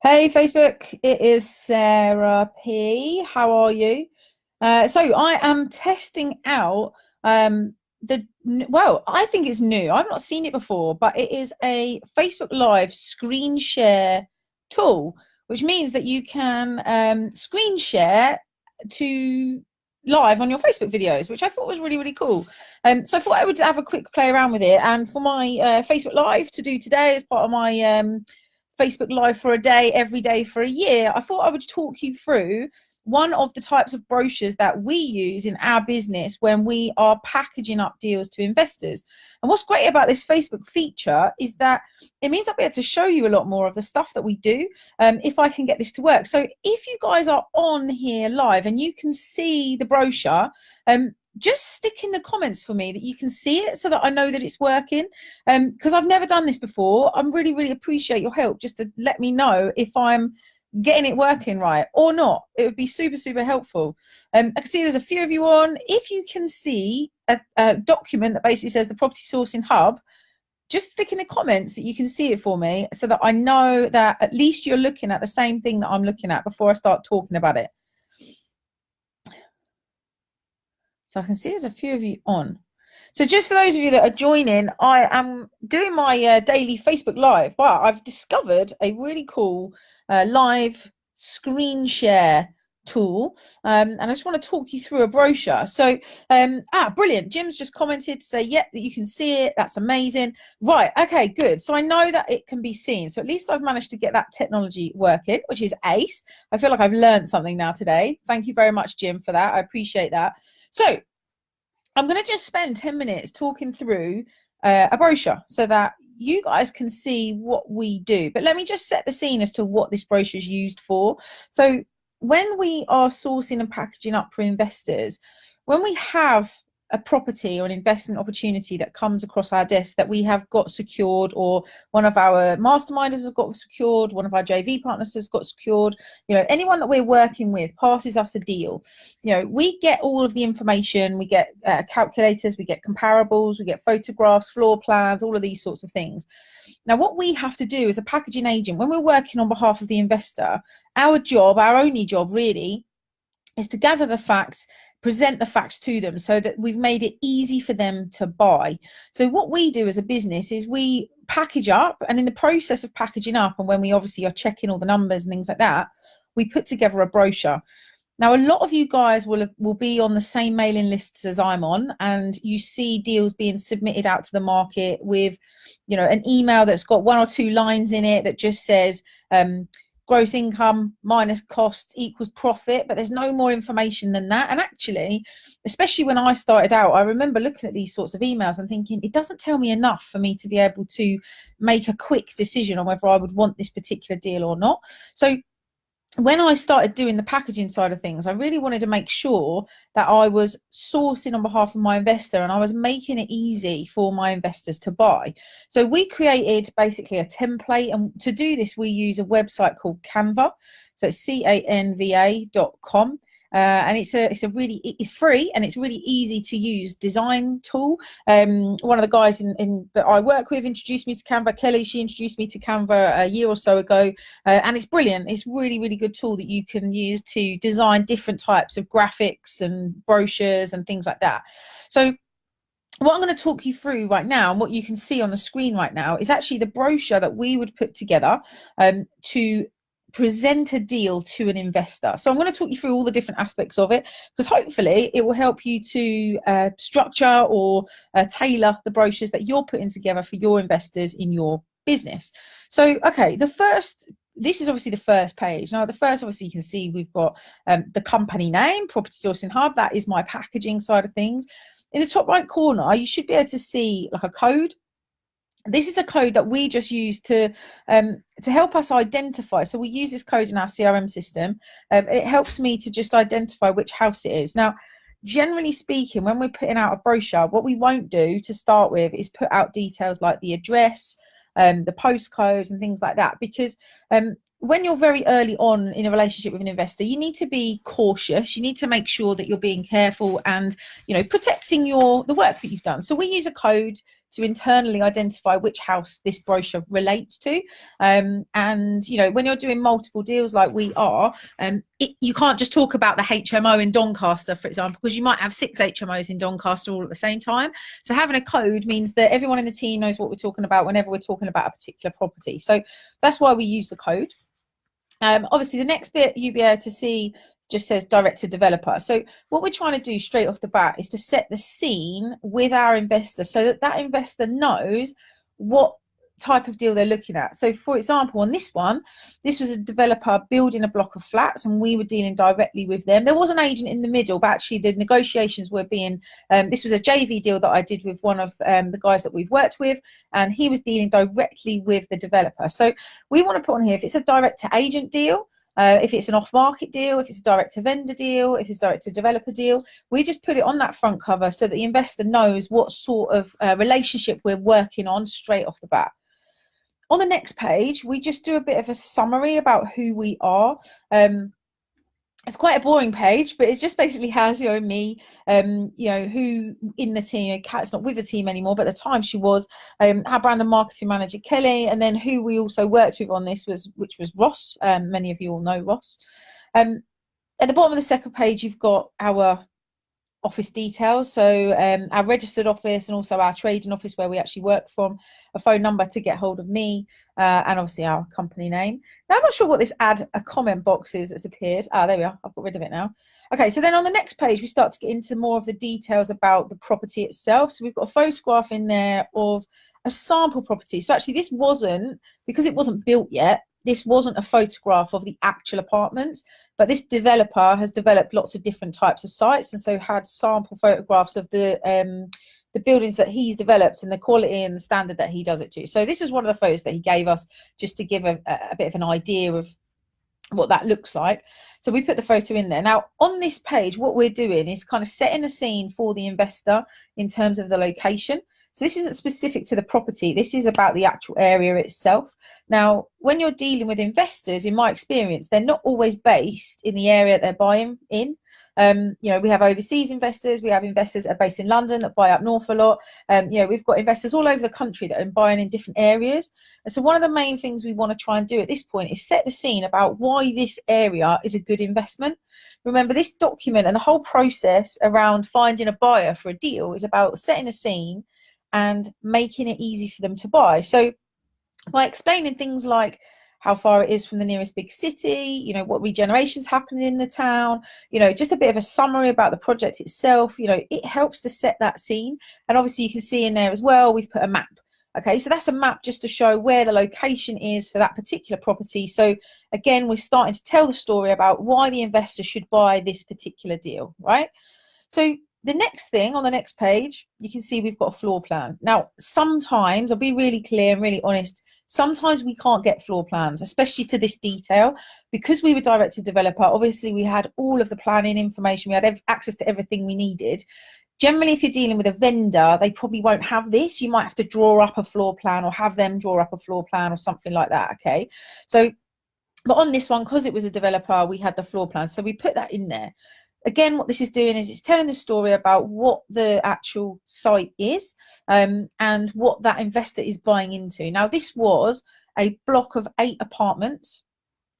Hey Facebook, it is Sarah P. How are you? So I am testing out I think it's new. I've not seen it before, but it is a Facebook Live screen share tool, which means that you can screen share to live on your Facebook videos, which I thought was really, really cool. So I thought I would have a quick play around with it. And for my Facebook Live to do today as part of my Facebook Live for a day, every day for a year, I thought I would talk you through one of the types of brochures that we use in our business when we are packaging up deals to investors. And what's great about this Facebook feature is that it means I'll be able to show you a lot more of the stuff that we do if I can get this to work. So if you guys are on here live and you can see the brochure, just stick in the comments for me that you can see it so that I know that it's working, because I've never done this before. I really appreciate your help just to let me know if I'm getting it working right or not. It would be super helpful. I can see there's a few of you on. If you can see a document that basically says the property sourcing hub, just stick in the comments that you can see it for me so that I know that at least you're looking at the same thing that I'm looking at before I start talking about it. So I can see there's a few of you on. So just for those of you that are joining, I am doing my daily Facebook Live, but I've discovered a really cool live screen share tool, and I just want to talk you through a brochure. So brilliant, Jim's just commented to say that you can see it. That's amazing. Right, okay, good. So I know that it can be seen, so at least I've managed to get that technology working, which is ace. I feel like I've learned something now today. Thank you very much, Jim, for that. I appreciate that. So I'm going to just spend 10 minutes talking through a brochure so that you guys can see what we do. But let me just set the scene as to what this brochure is used for. So when we are sourcing and packaging up for investors, when we have a property or an investment opportunity that comes across our desk that we have got secured, or one of our masterminders has got secured, one of our JV partners has got secured, anyone that we're working with passes us a deal, we get all of the information. We get calculators, we get comparables, we get photographs, floor plans, all of these sorts of things. Now, what we have to do as a packaging agent when we're working on behalf of the investor, our job, our only job really, is to gather the facts, present the facts to them so that we've made it easy for them to buy. So what we do as a business is we package up, and in the process of packaging up, and when we obviously are checking all the numbers and things like that, we put together a brochure. Now, a lot of you guys will be on the same mailing lists as I'm on, and you see deals being submitted out to the market with, an email that's got one or two lines in it that just says, gross income minus costs equals profit, but there's no more information than that. And actually, especially when I started out, I remember looking at these sorts of emails and thinking, it doesn't tell me enough for me to be able to make a quick decision on whether I would want this particular deal or not. So when I started doing the packaging side of things, I really wanted to make sure that I was sourcing on behalf of my investor and I was making it easy for my investors to buy. So we created basically a template, and to do this, we use a website called Canva. So it's canva.com. And it's free and it's really easy to use design tool. One of the guys that I work with introduced me to Canva. Kelly, she introduced me to Canva a year or so ago, and it's brilliant. It's really good tool that you can use to design different types of graphics and brochures and things like that. So what I'm going to talk you through right now, and what you can see on the screen right now, is actually the brochure that we would put together to present a deal to an investor. So I'm going to talk you through all the different aspects of it, because hopefully it will help you to structure or tailor the brochures that you're putting together for your investors in your business. So, okay, this is obviously the first page. Now, the first, obviously, you can see we've got the company name, Property Sourcing Hub. That is my packaging side of things. In the top right corner, you should be able to see like a code. This is a code that we just use to help us identify. So we use this code in our CRM system. It helps me to just identify which house it is. Now, generally speaking, when we're putting out a brochure, what we won't do to start with is put out details like the address, the postcodes and things like that, because when you're very early on in a relationship with an investor, you need to be cautious. You need to make sure that you're being careful and, protecting the work that you've done. So we use a code to internally identify which house this brochure relates to. And you know, when you're doing multiple deals like we are, you can't just talk about the HMO in Doncaster, for example, because you might have 6 HMOs in Doncaster all at the same time. So having a code means that everyone in the team knows what we're talking about whenever we're talking about a particular property. So that's why we use the code. Obviously, the next bit you'll be able to see just says director developer. So what we're trying to do straight off the bat is to set the scene with our investor so that that investor knows what type of deal they're looking at. So for example, on this one, this was a developer building a block of flats and we were dealing directly with them. There was an agent in the middle, but actually the negotiations were being, this was a JV deal that I did with one of the guys that we've worked with, and he was dealing directly with the developer. So we want to put on here, if it's a direct to agent deal, if it's an off-market deal, if it's a direct-to-vendor deal, if it's a direct-to-developer deal, we just put it on that front cover so that the investor knows what sort of relationship we're working on straight off the bat. On the next page, we just do a bit of a summary about who we are. It's quite a boring page, but it just basically has, you know, me, you know, who in the team. Kat's not with the team anymore, but at the time she was, our brand and marketing manager, Kelly, and then who we also worked with on this which was Ross. Many of you all know Ross. At the bottom of the second page, you've got our office details, so our registered office and also our trading office where we actually work from, a phone number to get hold of me, and obviously our company name. Now I'm not sure what this add a comment box is that's appeared. There we are, I've got rid of it now. Okay, so then on the next page we start to get into more of the details about the property itself. So we've got a photograph in there of a sample property. So actually this wasn't, because it wasn't built yet, this wasn't a photograph of the actual apartments, but this developer has developed lots of different types of sites, and so had sample photographs of the buildings that he's developed and the quality and the standard that he does it to. So this is one of the photos that he gave us just to give a bit of an idea of what that looks like. So we put the photo in there. Now on this page, what we're doing is kind of setting a scene for the investor in terms of the location. So this isn't specific to the property. This is about the actual area itself. Now, when you're dealing with investors, in my experience, they're not always based in the area they're buying in. You know, we have overseas investors. We have investors that are based in London that buy up north a lot. You know, we've got investors all over the country that are buying in different areas. And so one of the main things we want to try and do at this point is set the scene about why this area is a good investment. Remember, this document and the whole process around finding a buyer for a deal is about setting a scene and making it easy for them to buy. So by explaining things like how far it is from the nearest big city, you know, what regeneration's happening in the town, you know, just a bit of a summary about the project itself, you know, it helps to set that scene. And obviously you can see in there as well, we've put a map. Okay, so that's a map just to show where the location is for that particular property. So again, we're starting to tell the story about why the investor should buy this particular deal, right? So the next thing on the next page, you can see we've got a floor plan. Now, sometimes, I'll be really clear and really honest, sometimes we can't get floor plans, especially to this detail. Because we were direct to developer, obviously we had all of the planning information, we had access to everything we needed. Generally, if you're dealing with a vendor, they probably won't have this. You might have to draw up a floor plan or have them draw up a floor plan or something like that, okay? So, but on this one, because it was a developer, we had the floor plan. So we put that in there. Again, what this is doing is it's telling the story about what the actual site is, and what that investor is buying into. Now, this was a block of 8 apartments.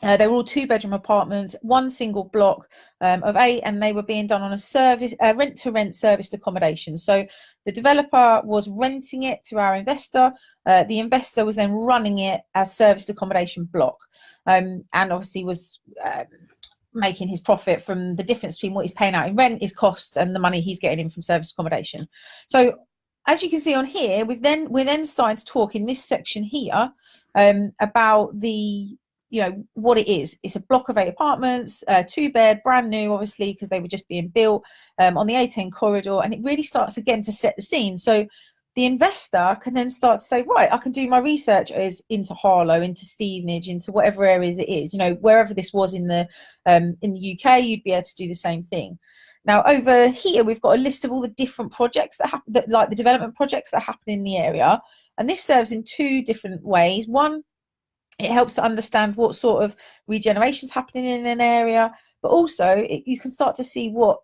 They were all 2-bedroom apartments, one single block of 8, and they were being done on a rent-to-rent serviced accommodation. So the developer was renting it to our investor. The investor was then running it as serviced accommodation block, and obviously was making his profit from the difference between what he's paying out in rent, his costs, and the money he's getting in from service accommodation. So as you can see on here, we're then starting to talk in this section here about the, you know, what it is. It's a block of 8 apartments, 2-bed, brand new, obviously, because they were just being built on the A10 corridor, and it really starts again to set the scene. So the investor can then start to say, right, I can do my research into Harlow, into Stevenage, into whatever areas it is, you know, wherever this was in the UK, you'd be able to do the same thing. Now over here, we've got a list of all the different projects that happen, like the development projects that happen in the area. And this serves in 2 different ways. One, it helps to understand what sort of regeneration is happening in an area. but also you can start to see what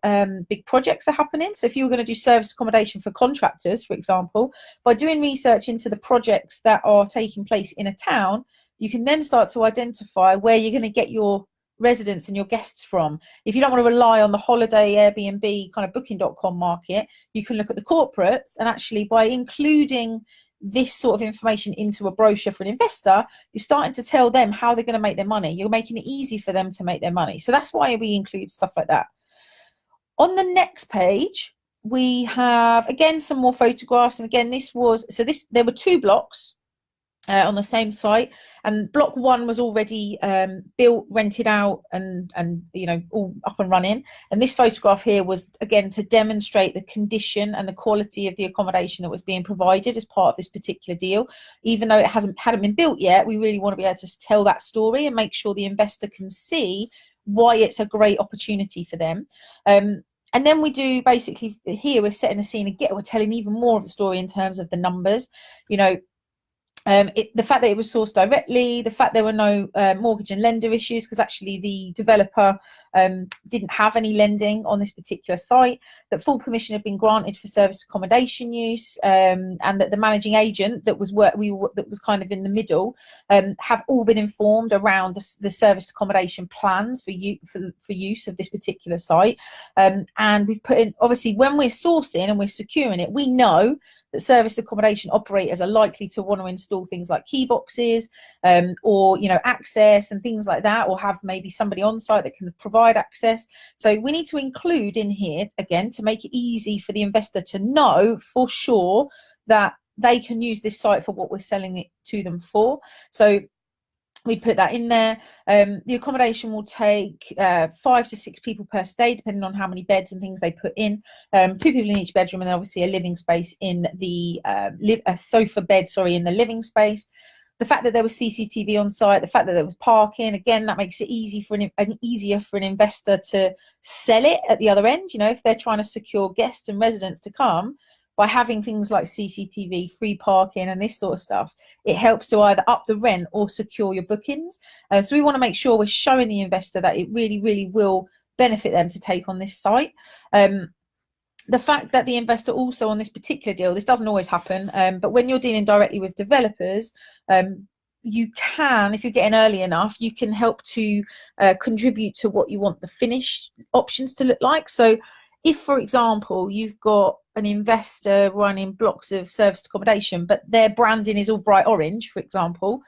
big projects are happening. So if you were going to do serviced accommodation for contractors, for example, by doing research into the projects that are taking place in a town, you can then start to identify where you're going to get your residents and your guests from. If you don't want to rely on the holiday Airbnb kind of booking.com market, you can look at the corporates, and actually by including this sort of information into a brochure for an investor, you're starting to tell them how they're going to make their money. You're making it easy for them to make their money. So that's why we include stuff like that. On the next page, we have again some more photographs, and again there were 2 blocks on the same site, and block 1 was already built, rented out, and all up and running. And this photograph here was again to demonstrate the condition and the quality of the accommodation that was being provided as part of this particular deal. Even though it hadn't been built yet, we really want to be able to tell that story and make sure the investor can see why it's a great opportunity for them. And then we do basically here, we're setting the scene again, we're telling even more of the story in terms of the numbers. The fact that it was sourced directly, the fact there were no mortgage and lender issues, because actually the developer didn't have any lending on this particular site, that full permission had been granted for serviced accommodation use, and that the managing agent that was kind of in the middle have all been informed around the serviced accommodation plans for use of this particular site. And we've put in, obviously, when we're sourcing and we're securing it, we know that serviced accommodation operators are likely to want to install things like key boxes, or access and things like that, or have maybe somebody on site that can provide access. So we need to include in here, again, to make it easy for the investor to know for sure that they can use this site for what we're selling it to them for. So we put that in there. The accommodation will take 5 to 6 people per stay, depending on how many beds and things they put in. 2 people in each bedroom, and then obviously a living space in the a sofa bed, in the living space. The fact that there was CCTV on site, the fact that there was parking, again, that makes it easier for an investor to sell it at the other end. If they're trying to secure guests and residents to come, by having things like CCTV, free parking, and this sort of stuff, it helps to either up the rent or secure your bookings. So we want to make sure we're showing the investor that it really, really will benefit them to take on this site. The fact that the investor also on this particular deal, this doesn't always happen, but when you're dealing directly with developers, you can, if you're getting early enough, you can help to contribute to what you want the finished options to look like. So if, for example, you've got an investor running blocks of serviced accommodation, but their branding is all bright orange, for example,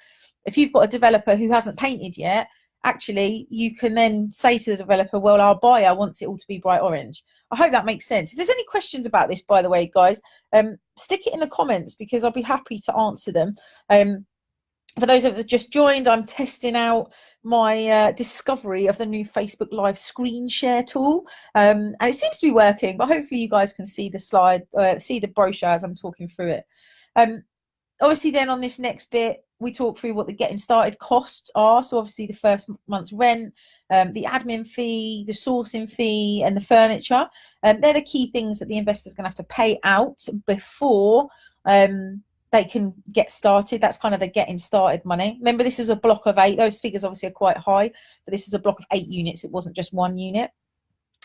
if you've got a developer who hasn't painted yet, actually, you can then say to the developer, well, our buyer wants it all to be bright orange. I hope that makes sense. If there's any questions about this, by the way, guys, stick it in the comments, because I'll be happy to answer them. For those that have just joined, I'm testing out my discovery of the new Facebook Live screen share tool, and it seems to be working, but hopefully you guys can see the slide, see the brochure as I'm talking through it. Obviously then on this next bit, we talk through what the getting started costs are. So obviously the first month's rent, the admin fee, the sourcing fee, and the furniture. They're the key things that the investor's going to have to pay out before they can get started. That's kind of the getting started money. Remember, this is a block of 8. Those figures obviously are quite high, but this is a block of 8 units. It wasn't just 1 unit.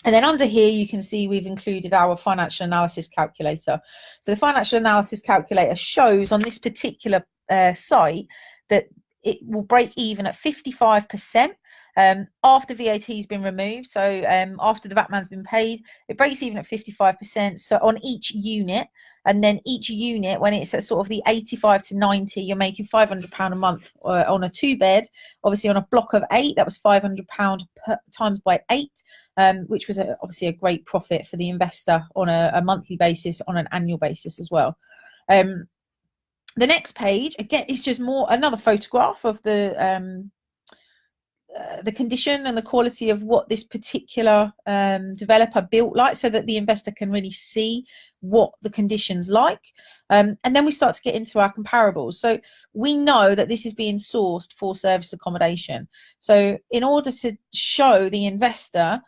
And then under here, you can see we've included our financial analysis calculator. So the financial analysis calculator shows on this particular site that it will break even at 55%. After VAT has been removed, so after the VAT man's been paid, it breaks even at 55%. So on each unit, and then each unit, when it's at sort of the 85 to 90, you're making £500 a month on a 2-bed. Obviously, on a block of 8, that was £500 times by 8, which was obviously a great profit for the investor on a monthly basis, on an annual basis as well. The next page, again, is just another photograph of the condition and the quality of what this particular developer built like, so that the investor can really see what the conditions like. And then we start to get into our comparables. So we know that this is being sourced for serviced accommodation. So in order to show the investor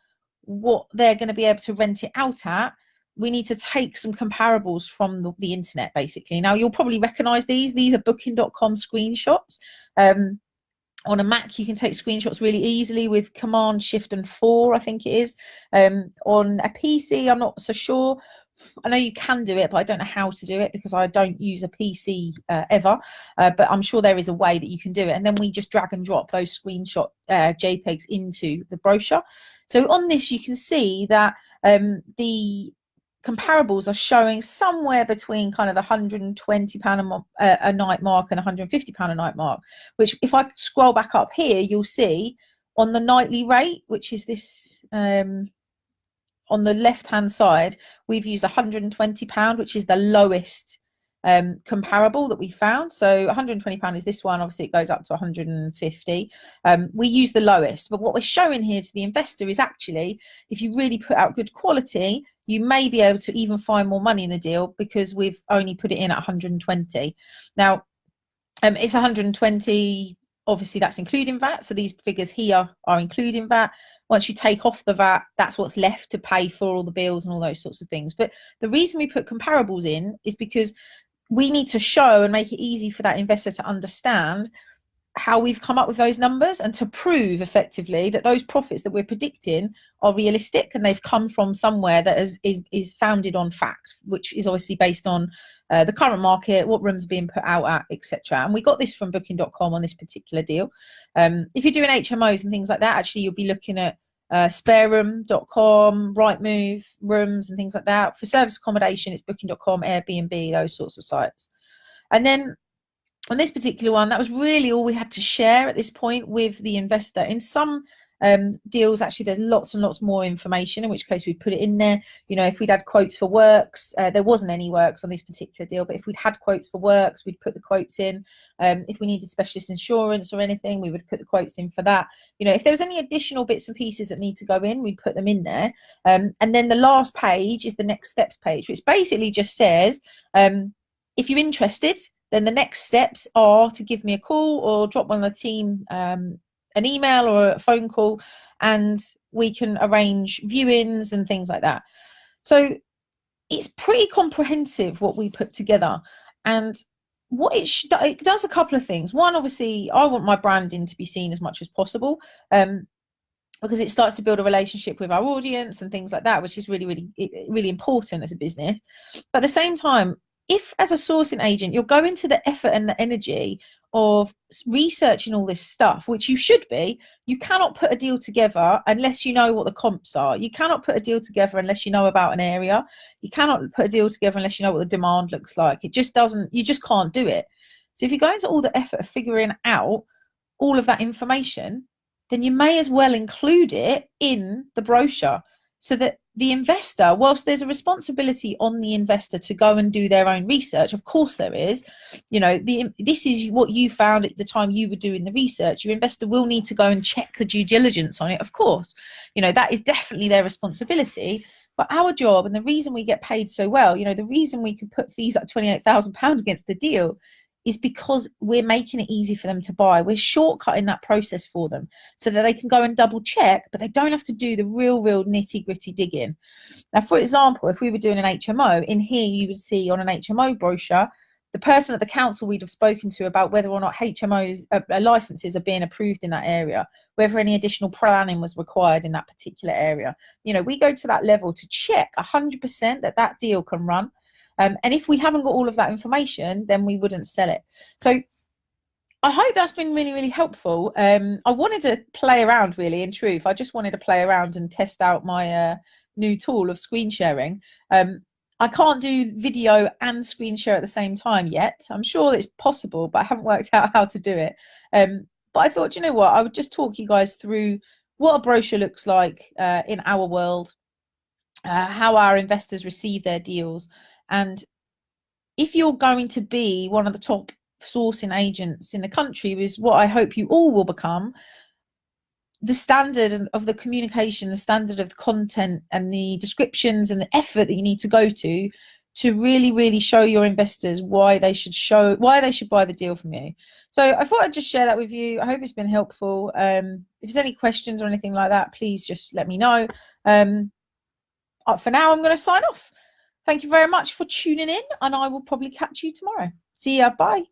what they're going to be able to rent it out at, we need to take some comparables from the internet, basically. Now, you'll probably recognize these. These are booking.com screenshots. On a Mac, you can take screenshots really easily with Command, Shift, and 4, I think it is. On a PC, I'm not so sure. I know you can do it, but I don't know how to do it because I don't use a PC ever. But I'm sure there is a way that you can do it. And then we just drag and drop those screenshot JPEGs into the brochure. So on this, you can see that the comparables are showing somewhere between kind of the £120 a night mark and £150 a night mark, which if I scroll back up here, you'll see on the nightly rate, which is this on the left hand side, we've used £120, which is the lowest comparable that we found. So £120 is this one. Obviously it goes up to 150. We use the lowest, but what we're showing here to the investor is actually, if you really put out good quality, you may be able to even find more money in the deal because we've only put it in at 120. Now it's 120, obviously that's including VAT, so these figures here are including VAT. Once you take off the VAT, that's what's left to pay for all the bills and all those sorts of things. But the reason we put comparables in is because we need to show and make it easy for that investor to understand how we've come up with those numbers and to prove effectively that those profits that we're predicting are realistic and they've come from somewhere that is founded on fact, which is obviously based on the current market, what rooms are being put out at, etc. And we got this from booking.com on this particular deal. If you're doing HMOs and things like that, actually you'll be looking at spareroom.com, Rightmove, rooms and things like that. For service accommodation, it's booking.com, Airbnb, those sorts of sites. And then on this particular one, that was really all we had to share at this point with the investor. In some deals, actually, there's lots and lots more information, in which case we put it in there. You know, if we'd had quotes for works, there wasn't any works on this particular deal, but if we'd had quotes for works, we'd put the quotes in. If we needed specialist insurance or anything, we would put the quotes in for that. You know, if there was any additional bits and pieces that need to go in, we'd put them in there. And then the last page is the next steps page, which basically just says, if you're interested, then the next steps are to give me a call or drop one of the team an email or a phone call, and we can arrange viewings and things like that. So it's pretty comprehensive what we put together. And what it does a couple of things. One, obviously, I want my branding to be seen as much as possible. Because it starts to build a relationship with our audience and things like that, which is really, really, really important as a business. But at the same time, if as a sourcing agent, you're going to the effort and the energy of researching all this stuff, which you should be, you cannot put a deal together unless you know what the comps are. You cannot put a deal together unless you know about an area. You cannot put a deal together unless you know what the demand looks like. It just doesn't, you just can't do it. So if you go into all the effort of figuring out all of that information, then you may as well include it in the brochure so that the investor, whilst there's a responsibility on the investor to go and do their own research, of course there is, you know, this is what you found at the time you were doing the research. Your investor will need to go and check the due diligence on it, of course. You know, that is definitely their responsibility. But our job, and the reason we get paid so well, you know, the reason we could put fees like £28,000 against the deal is because we're making it easy for them to buy. We're shortcutting that process for them so that they can go and double check, but they don't have to do the real nitty gritty digging. Now, for example, if we were doing an HMO, in here you would see on an HMO brochure, the person at the council we'd have spoken to about whether or not HMOs licenses are being approved in that area, whether any additional planning was required in that particular area. You know, we go to that level to check 100% that that deal can run. And if we haven't got all of that information, then we wouldn't sell it. So I hope that's been really, really helpful. I wanted to play around, really, in truth. I just wanted to play around and test out my new tool of screen sharing. I can't do video and screen share at the same time yet. I'm sure it's possible, but I haven't worked out how to do it. But I thought, you know what, I would just talk you guys through what a brochure looks like in our world, how our investors receive their deals. And if you're going to be one of the top sourcing agents in the country, is what I hope you all will become, the standard of the communication, the standard of the content and the descriptions and the effort that you need to go to really, really show your investors why they should buy the deal from you. So I thought I'd just share that with you. I hope it's been helpful. If there's any questions or anything like that, please just let me know. For now, I'm going to sign off. Thank you very much for tuning in, and I will probably catch you tomorrow. See ya. Bye.